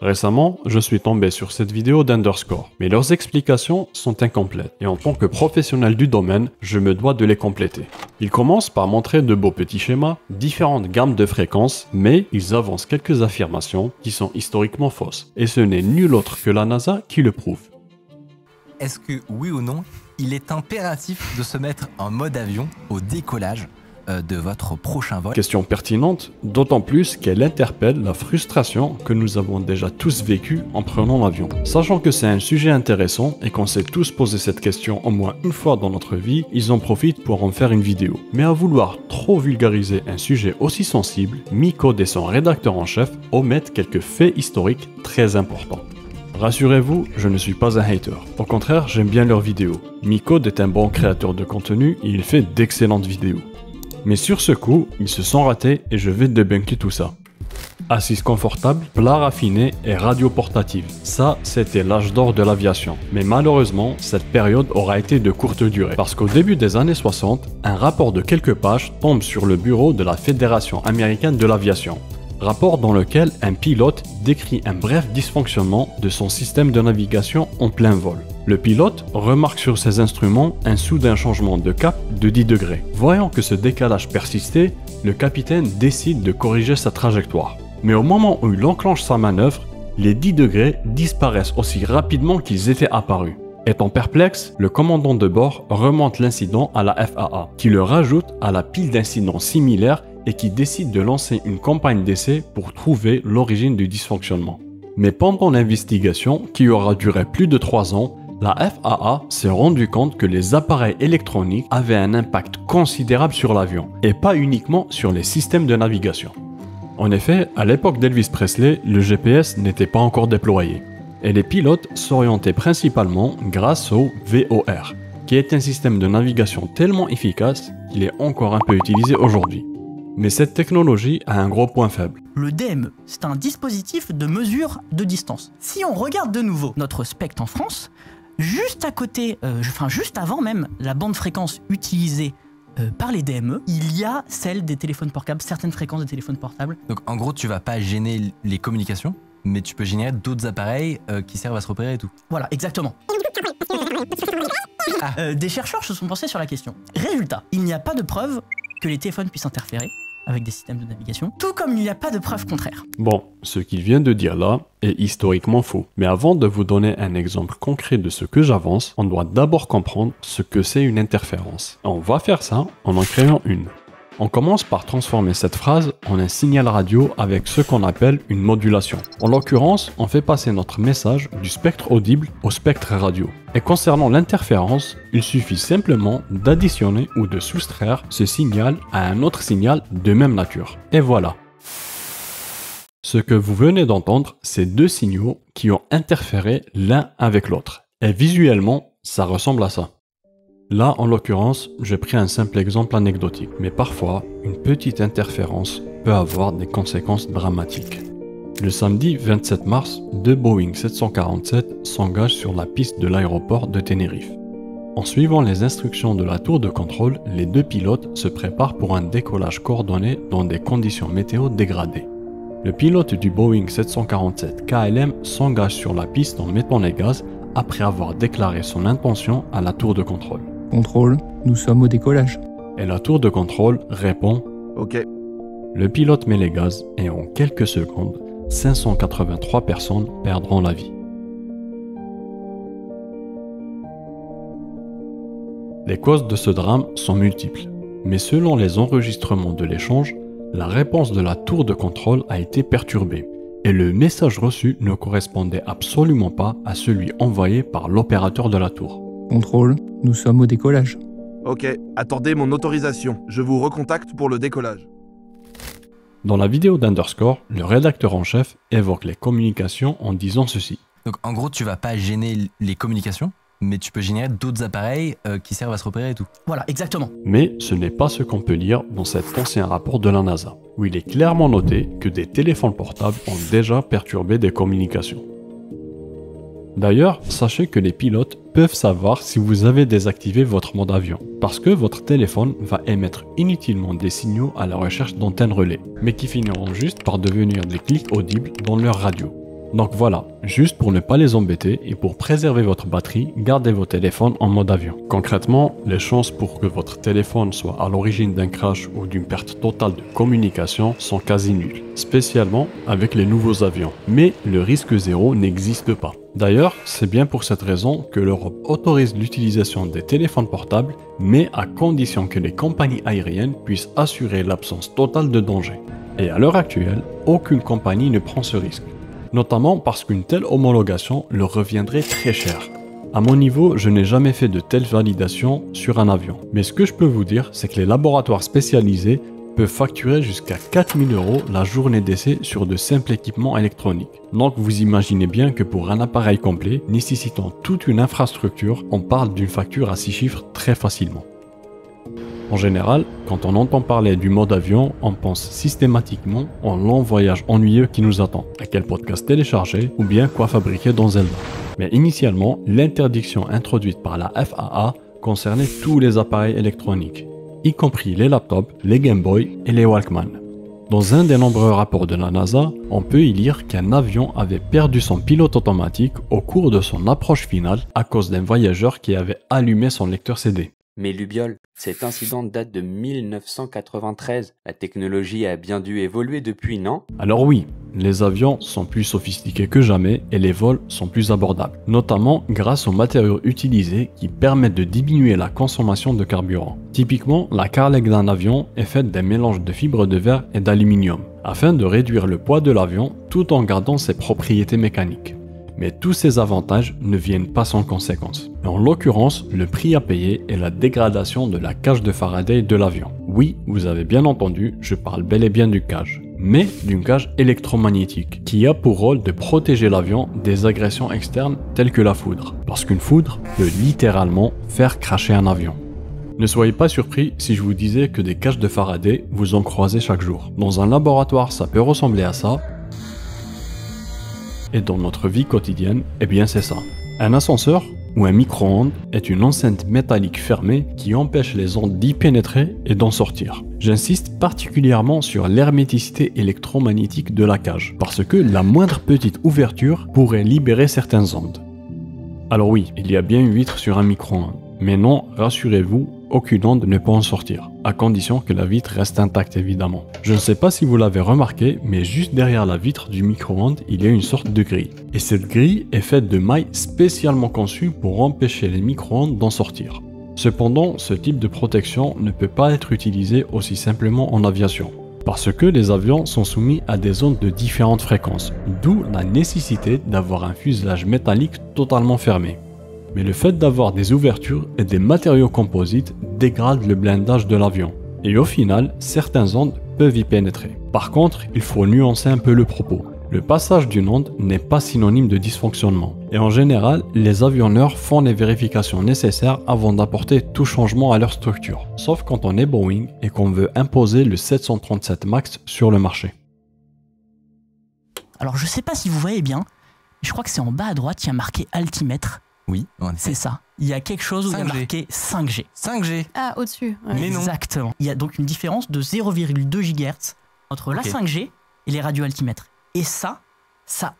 Récemment, je suis tombé sur cette vidéo d'Underscore, mais leurs explications sont incomplètes et en tant que professionnel du domaine, je me dois de les compléter. Ils commencent par montrer de beaux petits schémas, différentes gammes de fréquences, mais ils avancent quelques affirmations qui sont historiquement fausses. Et ce n'est nul autre que la NASA qui le prouve. Est-ce que, oui ou non, il est impératif de se mettre en mode avion au décollage de votre prochain vol? Question pertinente, d'autant plus qu'elle interpelle la frustration que nous avons déjà tous vécue en prenant l'avion. Sachant que c'est un sujet intéressant et qu'on s'est tous posé cette question au moins une fois dans notre vie, ils en profitent pour en faire une vidéo. Mais à vouloir trop vulgariser un sujet aussi sensible, Mi-Code et son rédacteur en chef omettent quelques faits historiques très importants. Rassurez-vous, je ne suis pas un hater. Au contraire, j'aime bien leurs vidéos. Mi-Code est un bon créateur de contenu et il fait d'excellentes vidéos. Mais sur ce coup, ils se sont ratés et je vais débunker tout ça. Assise confortable, plat raffiné et radio portative. Ça, c'était l'âge d'or de l'aviation. Mais malheureusement, cette période aura été de courte durée. Parce qu'au début des années 60, un rapport de quelques pages tombe sur le bureau de la Fédération américaine de l'aviation. Rapport dans lequel un pilote décrit un bref dysfonctionnement de son système de navigation en plein vol. Le pilote remarque sur ses instruments un soudain changement de cap de 10 degrés. Voyant que ce décalage persistait, le capitaine décide de corriger sa trajectoire. Mais au moment où il enclenche sa manœuvre, les 10 degrés disparaissent aussi rapidement qu'ils étaient apparus. Étant perplexe, le commandant de bord remonte l'incident à la FAA, qui le rajoute à la pile d'incidents similaires et qui décide de lancer une campagne d'essai pour trouver l'origine du dysfonctionnement. Mais pendant l'investigation, qui aura duré plus de 3 ans, la FAA s'est rendu compte que les appareils électroniques avaient un impact considérable sur l'avion, et pas uniquement sur les systèmes de navigation. En effet, à l'époque d'Elvis Presley, le GPS n'était pas encore déployé, et les pilotes s'orientaient principalement grâce au VOR, qui est un système de navigation tellement efficace qu'il est encore un peu utilisé aujourd'hui. Mais cette technologie a un gros point faible. Le DME, c'est un dispositif de mesure de distance. Si on regarde de nouveau notre spectre en France, juste à côté, juste avant même la bande fréquence utilisée par les DME, il y a celle des téléphones portables, certaines fréquences des téléphones portables. Donc en gros, tu vas pas gêner les communications, mais tu peux générer d'autres appareils qui servent à se repérer et tout. Voilà, exactement. Des chercheurs se sont penchés sur la question. Résultat, il n'y a pas de preuve que les téléphones puissent interférer avec des systèmes de navigation, tout comme il n'y a pas de preuve contraire. Bon, ce qu'il vient de dire là est historiquement faux. Mais avant de vous donner un exemple concret de ce que j'avance, on doit d'abord comprendre ce que c'est une interférence. On va faire ça en créant une. On commence par transformer cette phrase en un signal radio avec ce qu'on appelle une modulation. En l'occurrence, on fait passer notre message du spectre audible au spectre radio. Et concernant l'interférence, il suffit simplement d'additionner ou de soustraire ce signal à un autre signal de même nature. Et voilà. Ce que vous venez d'entendre, c'est deux signaux qui ont interféré l'un avec l'autre. Et visuellement, ça ressemble à ça. Là, en l'occurrence, j'ai pris un simple exemple anecdotique, mais parfois, une petite interférence peut avoir des conséquences dramatiques. Le samedi 27 mars, deux Boeing 747 s'engagent sur la piste de l'aéroport de Tenerife. En suivant les instructions de la tour de contrôle, les deux pilotes se préparent pour un décollage coordonné dans des conditions météo dégradées. Le pilote du Boeing 747 KLM s'engage sur la piste en mettant les gaz après avoir déclaré son intention à la tour de contrôle. Contrôle, nous sommes au décollage. Et la tour de contrôle répond « Ok ». Le pilote met les gaz et en quelques secondes, 583 personnes perdront la vie. Les causes de ce drame sont multiples, mais selon les enregistrements de l'échange, la réponse de la tour de contrôle a été perturbée et le message reçu ne correspondait absolument pas à celui envoyé par l'opérateur de la tour. Contrôle, nous sommes au décollage. Ok, attendez mon autorisation. Je vous recontacte pour le décollage. Dans la vidéo d'Underscore, le rédacteur en chef évoque les communications en disant ceci. Donc en gros, tu vas pas gêner les communications, mais tu peux générer d'autres appareils qui servent à se repérer et tout. Voilà, exactement. Mais ce n'est pas ce qu'on peut lire dans cet ancien rapport de la NASA, où il est clairement noté que des téléphones portables ont déjà perturbé des communications. D'ailleurs, sachez que les pilotes peuvent savoir si vous avez désactivé votre mode avion, parce que votre téléphone va émettre inutilement des signaux à la recherche d'antennes relais, mais qui finiront juste par devenir des clics audibles dans leur radio. Donc voilà, juste pour ne pas les embêter et pour préserver votre batterie, gardez vos téléphones en mode avion. Concrètement, les chances pour que votre téléphone soit à l'origine d'un crash ou d'une perte totale de communication sont quasi nulles, spécialement avec les nouveaux avions. Mais le risque zéro n'existe pas. D'ailleurs, c'est bien pour cette raison que l'Europe autorise l'utilisation des téléphones portables, mais à condition que les compagnies aériennes puissent assurer l'absence totale de danger. Et à l'heure actuelle, aucune compagnie ne prend ce risque. Notamment parce qu'une telle homologation leur reviendrait très cher. À mon niveau, je n'ai jamais fait de telle validation sur un avion. Mais ce que je peux vous dire, c'est que les laboratoires spécialisés peuvent facturer jusqu'à 4 000 € la journée d'essai sur de simples équipements électroniques. Donc vous imaginez bien que pour un appareil complet, nécessitant toute une infrastructure, on parle d'une facture à 6 chiffres très facilement. En général, quand on entend parler du mode avion, on pense systématiquement au long voyage ennuyeux qui nous attend, à quel podcast télécharger ou bien quoi fabriquer dans Zelda. Mais initialement, l'interdiction introduite par la FAA concernait tous les appareils électroniques, y compris les laptops, les Game Boy et les Walkman. Dans un des nombreux rapports de la NASA, on peut y lire qu'un avion avait perdu son pilote automatique au cours de son approche finale à cause d'un voyageur qui avait allumé son lecteur CD. Mais Lubiol, cet incident date de 1993. La technologie a bien dû évoluer depuis, non? Alors oui, les avions sont plus sophistiqués que jamais et les vols sont plus abordables, notamment grâce aux matériaux utilisés qui permettent de diminuer la consommation de carburant. Typiquement, la carlingue d'un avion est faite d'un mélange de fibres de verre et d'aluminium, afin de réduire le poids de l'avion tout en gardant ses propriétés mécaniques. Mais tous ces avantages ne viennent pas sans conséquences. En l'occurrence, le prix à payer est la dégradation de la cage de Faraday de l'avion. Oui, vous avez bien entendu, je parle bel et bien du cage, mais d'une cage électromagnétique, qui a pour rôle de protéger l'avion des agressions externes telles que la foudre. Parce qu'une foudre peut littéralement faire cracher un avion. Ne soyez pas surpris si je vous disais que des cages de Faraday, vous en croisez chaque jour. Dans un laboratoire, ça peut ressembler à ça. Et dans notre vie quotidienne, eh bien c'est ça. Un ascenseur ou un micro-ondes est une enceinte métallique fermée qui empêche les ondes d'y pénétrer et d'en sortir. J'insiste particulièrement sur l'herméticité électromagnétique de la cage, parce que la moindre petite ouverture pourrait libérer certaines ondes. Alors oui, il y a bien une vitre sur un micro-ondes, mais non, rassurez-vous, aucune onde ne peut en sortir, à condition que la vitre reste intacte évidemment. Je ne sais pas si vous l'avez remarqué, mais juste derrière la vitre du micro-ondes, il y a une sorte de grille. Et cette grille est faite de mailles spécialement conçues pour empêcher les micro-ondes d'en sortir. Cependant, ce type de protection ne peut pas être utilisé aussi simplement en aviation, parce que les avions sont soumis à des ondes de différentes fréquences, d'où la nécessité d'avoir un fuselage métallique totalement fermé. Mais le fait d'avoir des ouvertures et des matériaux composites dégrade le blindage de l'avion. Et au final, certaines ondes peuvent y pénétrer. Par contre, il faut nuancer un peu le propos. Le passage d'une onde n'est pas synonyme de dysfonctionnement. Et en général, les avionneurs font les vérifications nécessaires avant d'apporter tout changement à leur structure. Sauf quand on est Boeing et qu'on veut imposer le 737 MAX sur le marché. Alors je sais pas si vous voyez bien, je crois que c'est en bas à droite, il y a marqué altimètre. Oui, en effet. C'est ça. Il y a quelque chose où il y a 5G. marqué 5G. 5G. Ah, au-dessus. Ouais. Mais non. Exactement. Il y a donc une différence de 0,2 GHz entre la Ok. 5G et les radioaltimètres. Et ça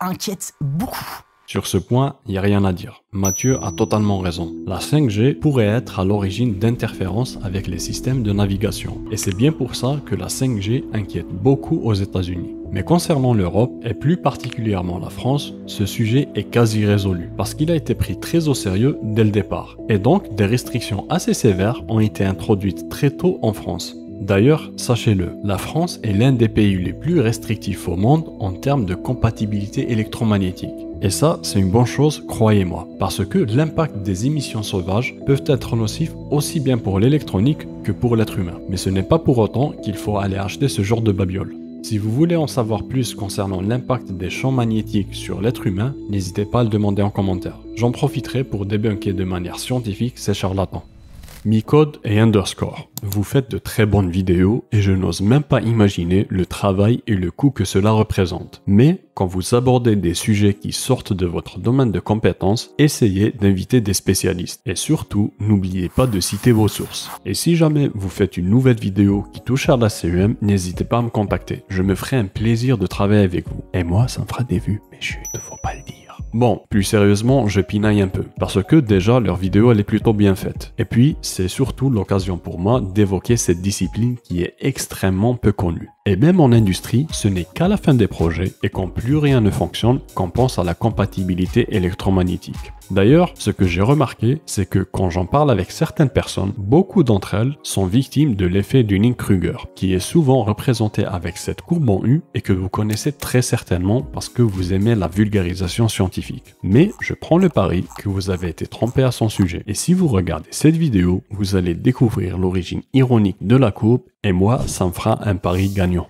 inquiète beaucoup. Sur ce point, il n'y a rien à dire. Mathieu a totalement raison. La 5G pourrait être à l'origine d'interférences avec les systèmes de navigation. Et c'est bien pour ça que la 5G inquiète beaucoup aux États-Unis. Mais concernant l'Europe, et plus particulièrement la France, ce sujet est quasi résolu, parce qu'il a été pris très au sérieux dès le départ. Et donc, des restrictions assez sévères ont été introduites très tôt en France. D'ailleurs, sachez-le, la France est l'un des pays les plus restrictifs au monde en termes de compatibilité électromagnétique. Et ça, c'est une bonne chose, croyez-moi, parce que l'impact des émissions sauvages peuvent être nocifs aussi bien pour l'électronique que pour l'être humain. Mais ce n'est pas pour autant qu'il faut aller acheter ce genre de babiole. Si vous voulez en savoir plus concernant l'impact des champs magnétiques sur l'être humain, n'hésitez pas à le demander en commentaire. J'en profiterai pour débunker de manière scientifique ces charlatans. Micode et Underscore. Vous faites de très bonnes vidéos et je n'ose même pas imaginer le travail et le coût que cela représente. Mais quand vous abordez des sujets qui sortent de votre domaine de compétences, essayez d'inviter des spécialistes. Et surtout, n'oubliez pas de citer vos sources. Et si jamais vous faites une nouvelle vidéo qui touche à la CEM, n'hésitez pas à me contacter. Je me ferai un plaisir de travailler avec vous. Et moi, ça me fera des vues, mais chut, faut pas le dire. Bon, plus sérieusement, je pinaille un peu, parce que déjà, leur vidéo, elle est plutôt bien faite. Et puis, c'est surtout l'occasion pour moi d'évoquer cette discipline qui est extrêmement peu connue. Et même en industrie, ce n'est qu'à la fin des projets et quand plus rien ne fonctionne qu'on pense à la compatibilité électromagnétique. D'ailleurs, ce que j'ai remarqué, c'est que quand j'en parle avec certaines personnes, beaucoup d'entre elles sont victimes de l'effet Dunning-Kruger, qui est souvent représenté avec cette courbe en U et que vous connaissez très certainement parce que vous aimez la vulgarisation scientifique. Mais je prends le pari que vous avez été trompé à son sujet. Et si vous regardez cette vidéo, vous allez découvrir l'origine ironique de la courbe et moi, ça me fera un pari gagnant.